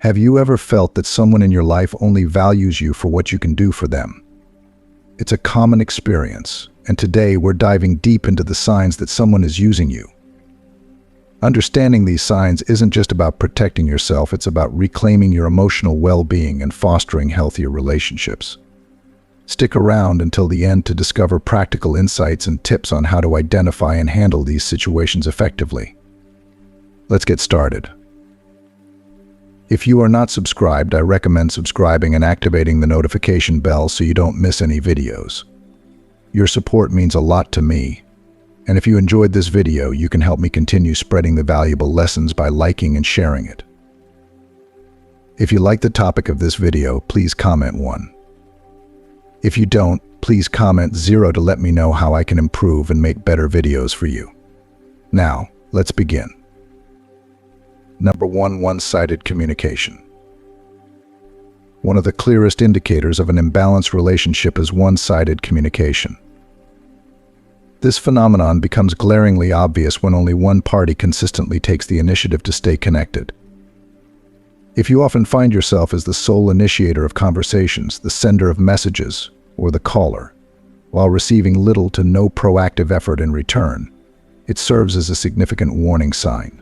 Have you ever felt that someone in your life only values you for what you can do for them? It's a common experience, and today we're diving deep into the signs that someone is using you. Understanding these signs isn't just about protecting yourself, it's about reclaiming your emotional well-being and fostering healthier relationships. Stick around until the end to discover practical insights and tips on how to identify and handle these situations effectively. Let's get started. If you are not subscribed, I recommend subscribing and activating the notification bell so you don't miss any videos. Your support means a lot to me, and if you enjoyed this video, you can help me continue spreading the valuable lessons by liking and sharing it. If you like the topic of this video, please comment 1. If you don't, please comment 0 to let me know how I can improve and make better videos for you. Now, let's begin. Number 1. One-sided communication. One of the clearest indicators of an imbalanced relationship is one-sided communication. This phenomenon becomes glaringly obvious when only one party consistently takes the initiative to stay connected. If you often find yourself as the sole initiator of conversations, the sender of messages, or the caller, while receiving little to no proactive effort in return, it serves as a significant warning sign.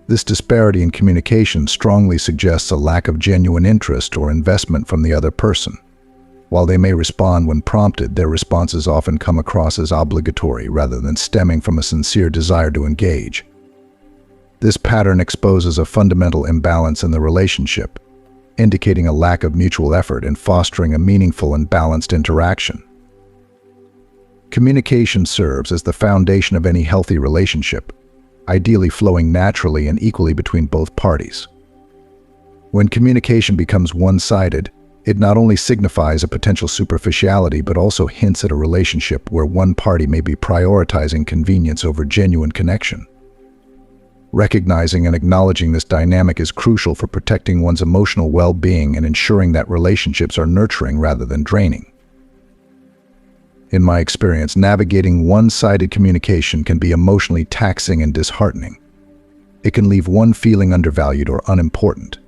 This disparity in communication strongly suggests a lack of genuine interest or investment from the other person. While they may respond when prompted, their responses often come across as obligatory rather than stemming from a sincere desire to engage. This pattern exposes a fundamental imbalance in the relationship, indicating a lack of mutual effort in fostering a meaningful and balanced interaction. Communication serves as the foundation of any healthy relationship, ideally flowing naturally and equally between both parties. When communication becomes one-sided, it not only signifies a potential superficiality but also hints at a relationship where one party may be prioritizing convenience over genuine connection. Recognizing and acknowledging this dynamic is crucial for protecting one's emotional well-being and ensuring that relationships are nurturing rather than draining. In my experience, navigating one-sided communication can be emotionally taxing and disheartening. It can leave one feeling undervalued or unimportant,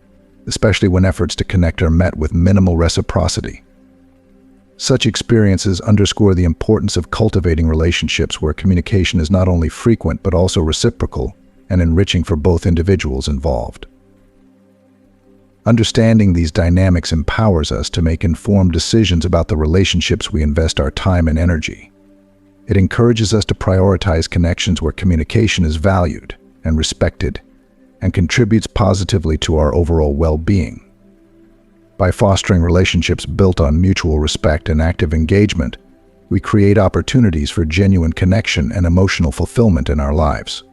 especially when efforts to connect are met with minimal reciprocity. Such experiences underscore the importance of cultivating relationships where communication is not only frequent but also reciprocal and enriching for both individuals involved. Understanding these dynamics empowers us to make informed decisions about the relationships we invest our time and energy. It encourages us to prioritize connections where communication is valued and respected and contributes positively to our overall well-being. By fostering relationships built on mutual respect and active engagement, we create opportunities for genuine connection and emotional fulfillment in our lives.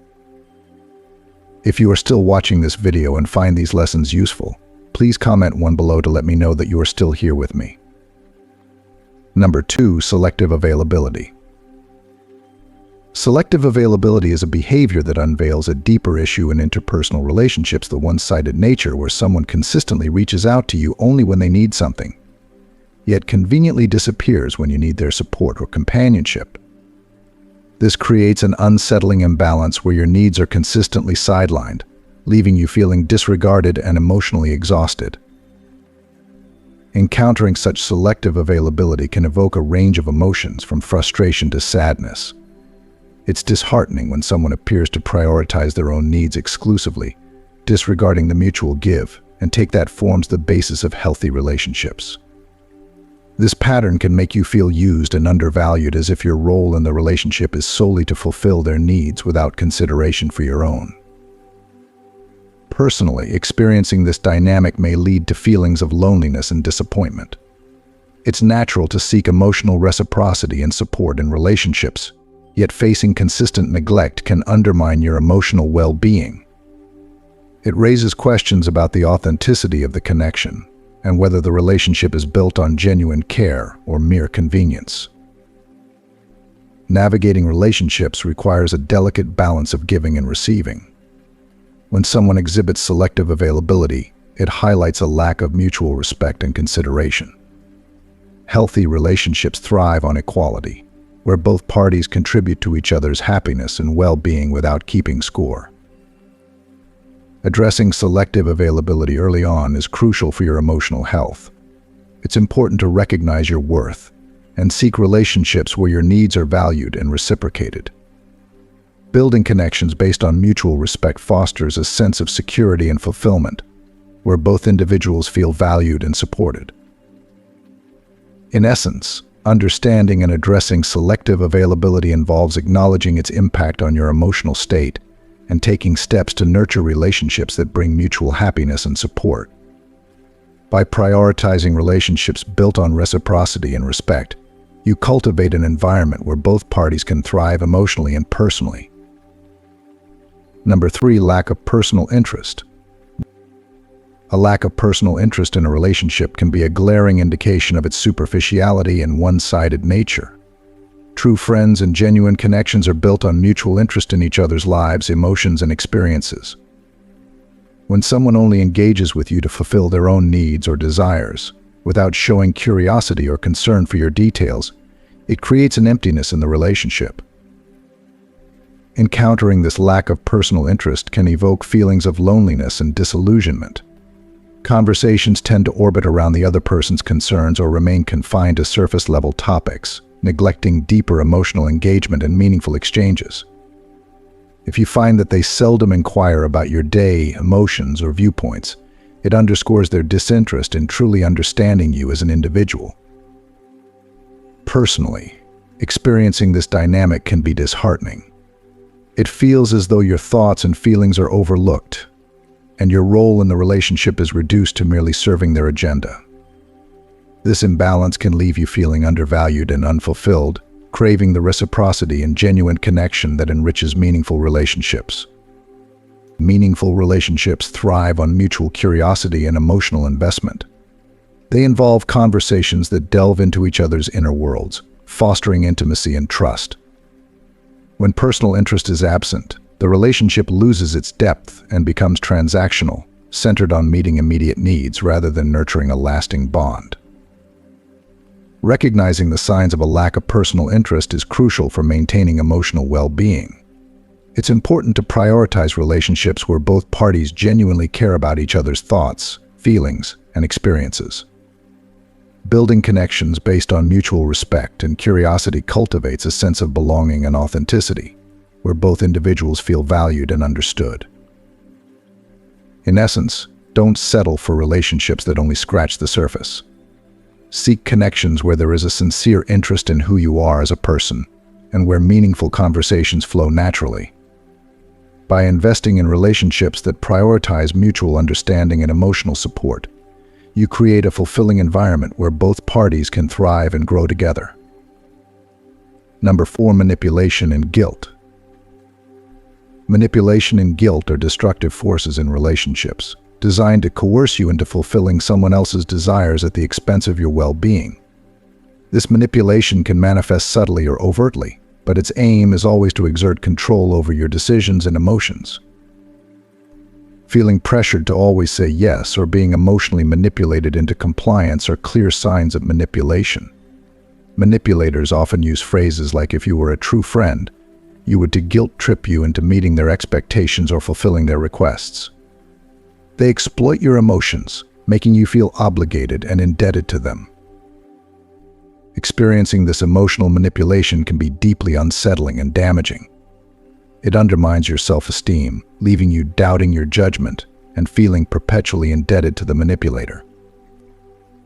If you are still watching this video and find these lessons useful, please comment 1 below to let me know that you are still here with me. Number 2. Selective availability. Selective availability is a behavior that unveils a deeper issue in interpersonal relationships, the one-sided nature where someone consistently reaches out to you only when they need something, yet conveniently disappears when you need their support or companionship. This creates an unsettling imbalance where your needs are consistently sidelined, leaving you feeling disregarded and emotionally exhausted. Encountering such selective availability can evoke a range of emotions from frustration to sadness. It's disheartening when someone appears to prioritize their own needs exclusively, disregarding the mutual give and take that forms the basis of healthy relationships. This pattern can make you feel used and undervalued, as if your role in the relationship is solely to fulfill their needs without consideration for your own. Personally, experiencing this dynamic may lead to feelings of loneliness and disappointment. It's natural to seek emotional reciprocity and support in relationships, yet facing consistent neglect can undermine your emotional well-being. It raises questions about the authenticity of the connection and whether the relationship is built on genuine care or mere convenience. Navigating relationships requires a delicate balance of giving and receiving. When someone exhibits selective availability, it highlights a lack of mutual respect and consideration. Healthy relationships thrive on equality, where both parties contribute to each other's happiness and well-being without keeping score. Addressing selective availability early on is crucial for your emotional health. It's important to recognize your worth and seek relationships where your needs are valued and reciprocated. Building connections based on mutual respect fosters a sense of security and fulfillment, where both individuals feel valued and supported. In essence, understanding and addressing selective availability involves acknowledging its impact on your emotional state and taking steps to nurture relationships that bring mutual happiness and support. By prioritizing relationships built on reciprocity and respect, you cultivate an environment where both parties can thrive emotionally and personally. Number 3, lack of personal interest. A lack of personal interest in a relationship can be a glaring indication of its superficiality and one-sided nature. True friends and genuine connections are built on mutual interest in each other's lives, emotions, and experiences. When someone only engages with you to fulfill their own needs or desires, without showing curiosity or concern for your details, it creates an emptiness in the relationship. Encountering this lack of personal interest can evoke feelings of loneliness and disillusionment. Conversations tend to orbit around the other person's concerns or remain confined to surface-level topics, neglecting deeper emotional engagement and meaningful exchanges. If you find that they seldom inquire about your day, emotions, or viewpoints, it underscores their disinterest in truly understanding you as an individual. Personally, experiencing this dynamic can be disheartening. It feels as though your thoughts and feelings are overlooked, and your role in the relationship is reduced to merely serving their agenda. This imbalance can leave you feeling undervalued and unfulfilled, craving the reciprocity and genuine connection that enriches meaningful relationships. Meaningful relationships thrive on mutual curiosity and emotional investment. They involve conversations that delve into each other's inner worlds, fostering intimacy and trust. When personal interest is absent, the relationship loses its depth and becomes transactional, centered on meeting immediate needs rather than nurturing a lasting bond. Recognizing the signs of a lack of personal interest is crucial for maintaining emotional well-being. It's important to prioritize relationships where both parties genuinely care about each other's thoughts, feelings, and experiences. Building connections based on mutual respect and curiosity cultivates a sense of belonging and authenticity, where both individuals feel valued and understood. In essence, don't settle for relationships that only scratch the surface. Seek connections where there is a sincere interest in who you are as a person, and where meaningful conversations flow naturally. By investing in relationships that prioritize mutual understanding and emotional support, you create a fulfilling environment where both parties can thrive and grow together. Number 4, manipulation and guilt. Manipulation and guilt are destructive forces in relationships, designed to coerce you into fulfilling someone else's desires at the expense of your well-being. This manipulation can manifest subtly or overtly, but its aim is always to exert control over your decisions and emotions. Feeling pressured to always say yes or being emotionally manipulated into compliance are clear signs of manipulation. Manipulators often use phrases like, "If you were a true friend, you would," to guilt trip you into meeting their expectations or fulfilling their requests. They exploit your emotions, making you feel obligated and indebted to them. Experiencing this emotional manipulation can be deeply unsettling and damaging. It undermines your self-esteem, leaving you doubting your judgment and feeling perpetually indebted to the manipulator.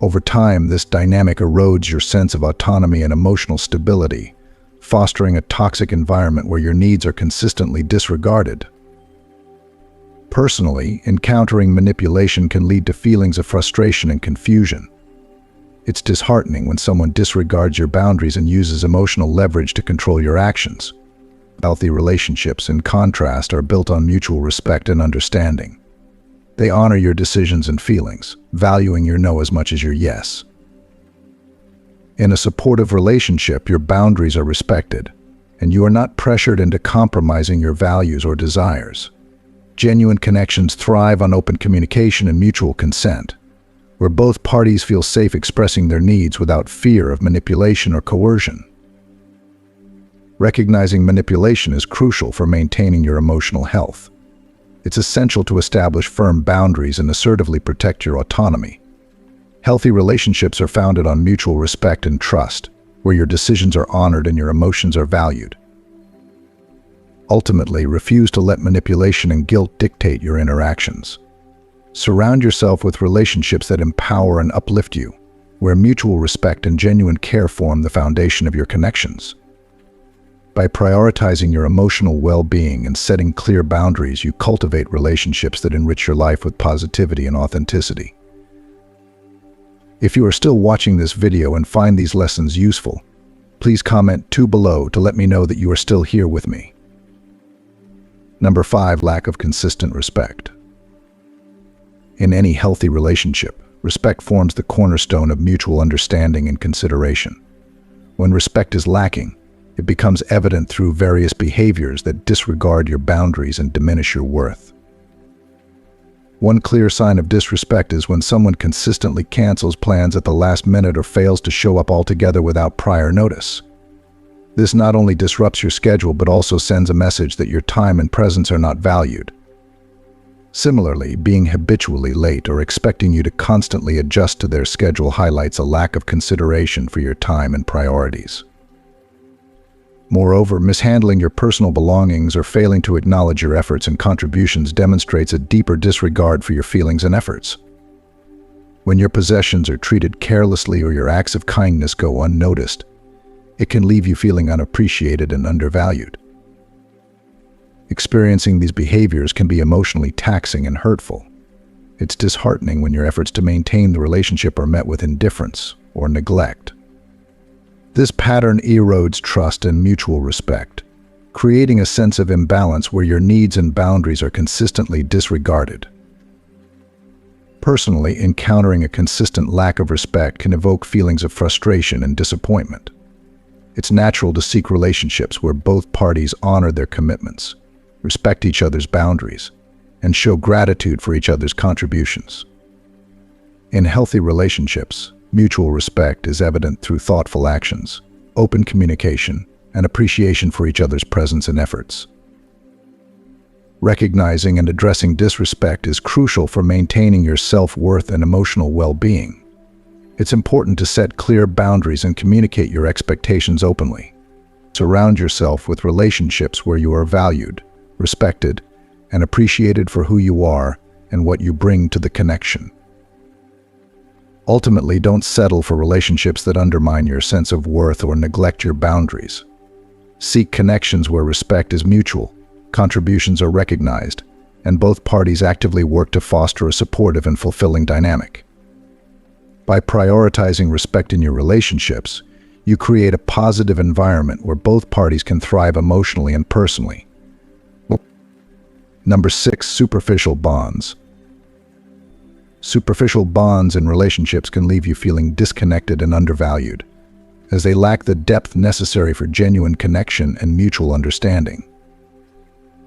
Over time, this dynamic erodes your sense of autonomy and emotional stability, fostering a toxic environment where your needs are consistently disregarded. Personally, encountering manipulation can lead to feelings of frustration and confusion. It's disheartening when someone disregards your boundaries and uses emotional leverage to control your actions. Healthy relationships, in contrast, are built on mutual respect and understanding. They honor your decisions and feelings, valuing your no as much as your yes. In a supportive relationship, your boundaries are respected, and you are not pressured into compromising your values or desires. Genuine connections thrive on open communication and mutual consent, where both parties feel safe expressing their needs without fear of manipulation or coercion. Recognizing manipulation is crucial for maintaining your emotional health. It's essential to establish firm boundaries and assertively protect your autonomy. Healthy relationships are founded on mutual respect and trust, where your decisions are honored and your emotions are valued. Ultimately, refuse to let manipulation and guilt dictate your interactions. Surround yourself with relationships that empower and uplift you, where mutual respect and genuine care form the foundation of your connections. By prioritizing your emotional well-being and setting clear boundaries, you cultivate relationships that enrich your life with positivity and authenticity. If you are still watching this video and find these lessons useful, please comment 2 below to let me know that you are still here with me. Number 5, lack of consistent respect. In any healthy relationship, respect forms the cornerstone of mutual understanding and consideration. When respect is lacking, it becomes evident through various behaviors that disregard your boundaries and diminish your worth. One clear sign of disrespect is when someone consistently cancels plans at the last minute or fails to show up altogether without prior notice. This not only disrupts your schedule but also sends a message that your time and presence are not valued. Similarly, being habitually late or expecting you to constantly adjust to their schedule highlights a lack of consideration for your time and priorities. Moreover, mishandling your personal belongings or failing to acknowledge your efforts and contributions demonstrates a deeper disregard for your feelings and efforts. When your possessions are treated carelessly or your acts of kindness go unnoticed, it can leave you feeling unappreciated and undervalued. Experiencing these behaviors can be emotionally taxing and hurtful. It's disheartening when your efforts to maintain the relationship are met with indifference or neglect. This pattern erodes trust and mutual respect, creating a sense of imbalance where your needs and boundaries are consistently disregarded. Personally, encountering a consistent lack of respect can evoke feelings of frustration and disappointment. It's natural to seek relationships where both parties honor their commitments, respect each other's boundaries, and show gratitude for each other's contributions. In healthy relationships, mutual respect is evident through thoughtful actions, open communication, and appreciation for each other's presence and efforts. Recognizing and addressing disrespect is crucial for maintaining your self-worth and emotional well-being. It's important to set clear boundaries and communicate your expectations openly. Surround yourself with relationships where you are valued, respected, and appreciated for who you are and what you bring to the connection. Ultimately, don't settle for relationships that undermine your sense of worth or neglect your boundaries. Seek connections where respect is mutual, contributions are recognized, and both parties actively work to foster a supportive and fulfilling dynamic. By prioritizing respect in your relationships, you create a positive environment where both parties can thrive emotionally and personally. Number 6, superficial bonds. Superficial bonds in relationships can leave you feeling disconnected and undervalued, as they lack the depth necessary for genuine connection and mutual understanding.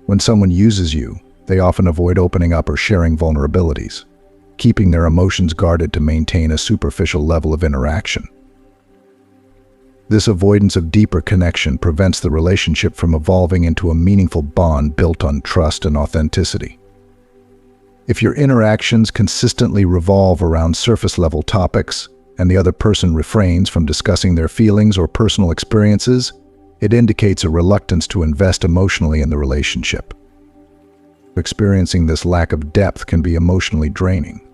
When someone uses you, they often avoid opening up or sharing vulnerabilities, keeping their emotions guarded to maintain a superficial level of interaction. This avoidance of deeper connection prevents the relationship from evolving into a meaningful bond built on trust and authenticity. If your interactions consistently revolve around surface-level topics and the other person refrains from discussing their feelings or personal experiences, it indicates a reluctance to invest emotionally in the relationship. Experiencing this lack of depth can be emotionally draining.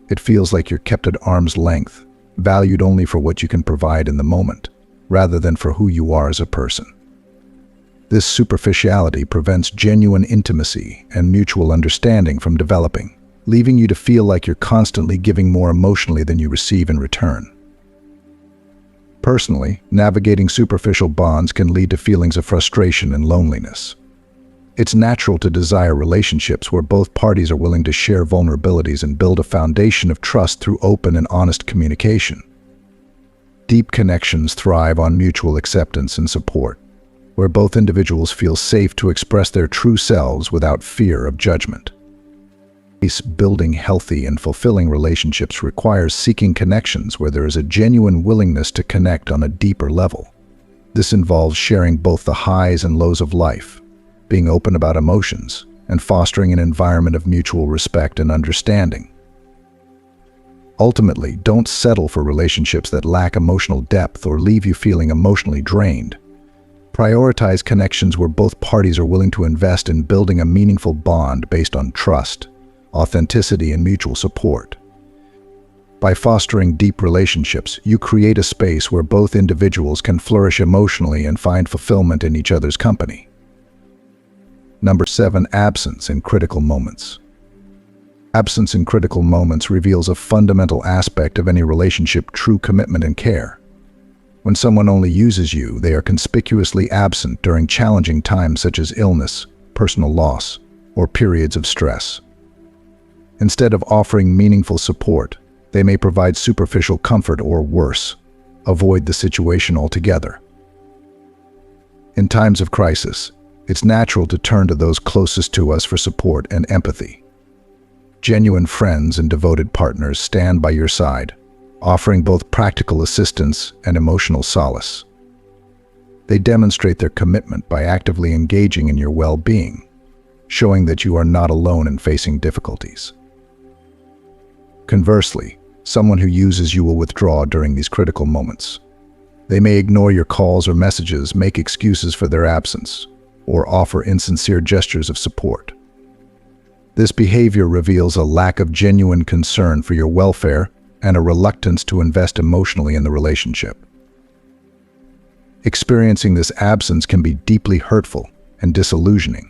It feels like you're kept at arm's length, valued only for what you can provide in the moment, rather than for who you are as a person. This superficiality prevents genuine intimacy and mutual understanding from developing, leaving you to feel like you're constantly giving more emotionally than you receive in return. Personally, navigating superficial bonds can lead to feelings of frustration and loneliness. It's natural to desire relationships where both parties are willing to share vulnerabilities and build a foundation of trust through open and honest communication. Deep connections thrive on mutual acceptance and support, where both individuals feel safe to express their true selves without fear of judgment. Building healthy and fulfilling relationships requires seeking connections where there is a genuine willingness to connect on a deeper level. This involves sharing both the highs and lows of life, being open about emotions, and fostering an environment of mutual respect and understanding. Ultimately, don't settle for relationships that lack emotional depth or leave you feeling emotionally drained. Prioritize connections where both parties are willing to invest in building a meaningful bond based on trust, authenticity, and mutual support. By fostering deep relationships, you create a space where both individuals can flourish emotionally and find fulfillment in each other's company. Number 7. Absence in critical moments. Absence in critical moments reveals a fundamental aspect of any relationship: true commitment and care. When someone only uses you, they are conspicuously absent during challenging times such as illness, personal loss, or periods of stress. Instead of offering meaningful support, they may provide superficial comfort or, worse, avoid the situation altogether. In times of crisis, it's natural to turn to those closest to us for support and empathy. Genuine friends and devoted partners stand by your side, offering both practical assistance and emotional solace. They demonstrate their commitment by actively engaging in your well-being, showing that you are not alone in facing difficulties. Conversely, someone who uses you will withdraw during these critical moments. They may ignore your calls or messages, make excuses for their absence, or offer insincere gestures of support. This behavior reveals a lack of genuine concern for your welfare and a reluctance to invest emotionally in the relationship. Experiencing this absence can be deeply hurtful and disillusioning.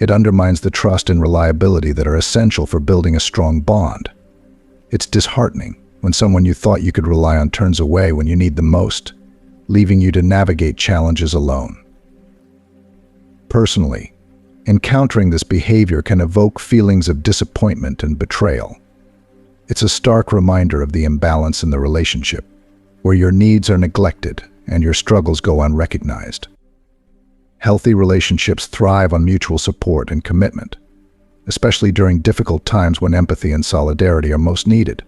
It undermines the trust and reliability that are essential for building a strong bond. It's disheartening when someone you thought you could rely on turns away when you need them most, leaving you to navigate challenges alone. Personally, encountering this behavior can evoke feelings of disappointment and betrayal. It's a stark reminder of the imbalance in the relationship, where your needs are neglected and your struggles go unrecognized. Healthy relationships thrive on mutual support and commitment, especially during difficult times when empathy and solidarity are most needed.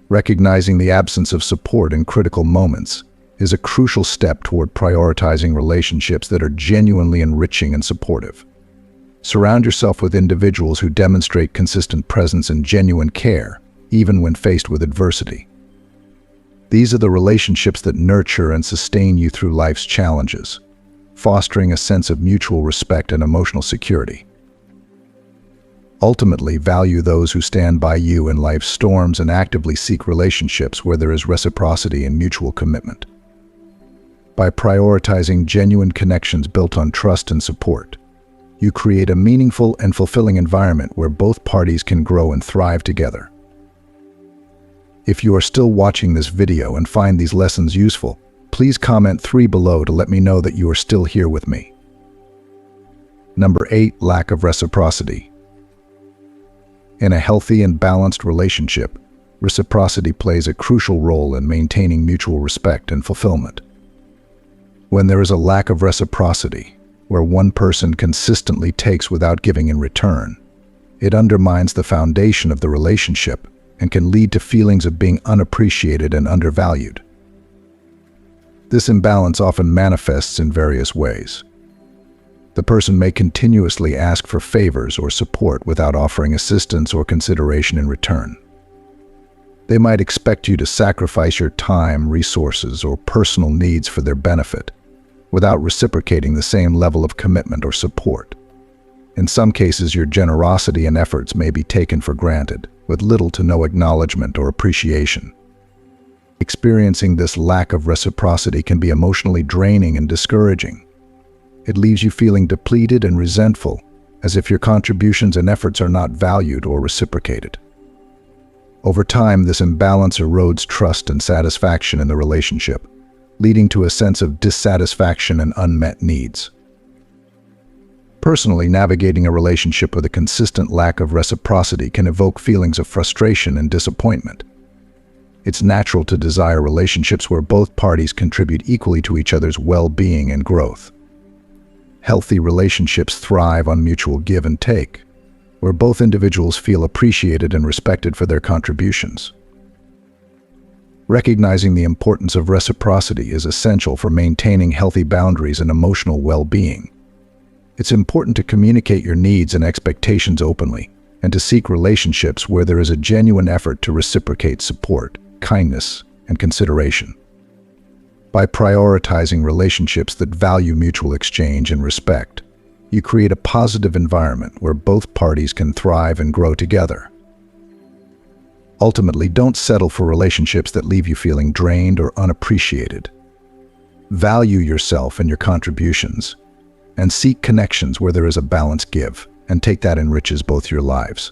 Recognizing the absence of support in critical moments is a crucial step toward prioritizing relationships that are genuinely enriching and supportive. Surround yourself with individuals who demonstrate consistent presence and genuine care, even when faced with adversity. These are the relationships that nurture and sustain you through life's challenges, fostering a sense of mutual respect and emotional security. Ultimately, value those who stand by you in life's storms and actively seek relationships where there is reciprocity and mutual commitment. By prioritizing genuine connections built on trust and support, you create a meaningful and fulfilling environment where both parties can grow and thrive together. If you are still watching this video and find these lessons useful, please comment 3 below to let me know that you are still here with me. Number 8. Lack of reciprocity. In a healthy and balanced relationship, reciprocity plays a crucial role in maintaining mutual respect and fulfillment. When there is a lack of reciprocity, where one person consistently takes without giving in return, it undermines the foundation of the relationship and can lead to feelings of being unappreciated and undervalued. This imbalance often manifests in various ways. The person may continuously ask for favors or support without offering assistance or consideration in return. They might expect you to sacrifice your time, resources, or personal needs for their benefit, without reciprocating the same level of commitment or support. In some cases, your generosity and efforts may be taken for granted, with little to no acknowledgement or appreciation. Experiencing this lack of reciprocity can be emotionally draining and discouraging. It leaves you feeling depleted and resentful, as if your contributions and efforts are not valued or reciprocated. Over time, this imbalance erodes trust and satisfaction in the relationship, leading to a sense of dissatisfaction and unmet needs. Personally, navigating a relationship with a consistent lack of reciprocity can evoke feelings of frustration and disappointment. It's natural to desire relationships where both parties contribute equally to each other's well-being and growth. Healthy relationships thrive on mutual give and take, where both individuals feel appreciated and respected for their contributions. Recognizing the importance of reciprocity is essential for maintaining healthy boundaries and emotional well-being. It's important to communicate your needs and expectations openly, and to seek relationships where there is a genuine effort to reciprocate support, kindness, and consideration. By prioritizing relationships that value mutual exchange and respect, you create a positive environment where both parties can thrive and grow together. Ultimately, don't settle for relationships that leave you feeling drained or unappreciated. Value yourself and your contributions, and seek connections where there is a balanced give and take that enriches both your lives.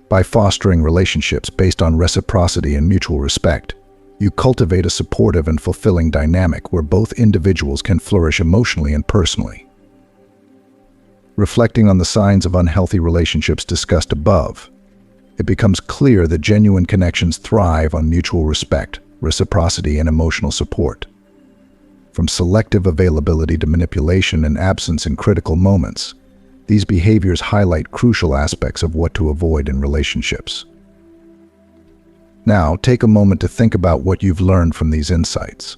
By fostering relationships based on reciprocity and mutual respect, you cultivate a supportive and fulfilling dynamic where both individuals can flourish emotionally and personally. Reflecting on the signs of unhealthy relationships discussed above, it becomes clear that genuine connections thrive on mutual respect, reciprocity, and emotional support. From selective availability to manipulation and absence in critical moments, these behaviors highlight crucial aspects of what to avoid in relationships. Now, take a moment to think about what you've learned from these insights.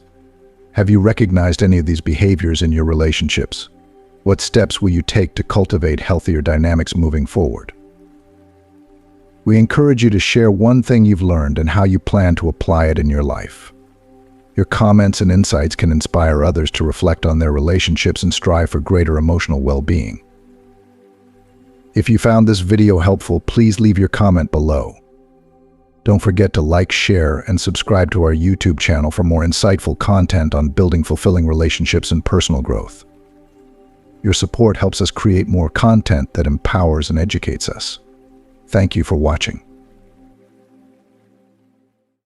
Have you recognized any of these behaviors in your relationships? What steps will you take to cultivate healthier dynamics moving forward? We encourage you to share one thing you've learned and how you plan to apply it in your life. Your comments and insights can inspire others to reflect on their relationships and strive for greater emotional well-being. If you found this video helpful, please leave your comment below. Don't forget to like, share, and subscribe to our YouTube channel for more insightful content on building fulfilling relationships and personal growth. Your support helps us create more content that empowers and educates us. Thank you for watching.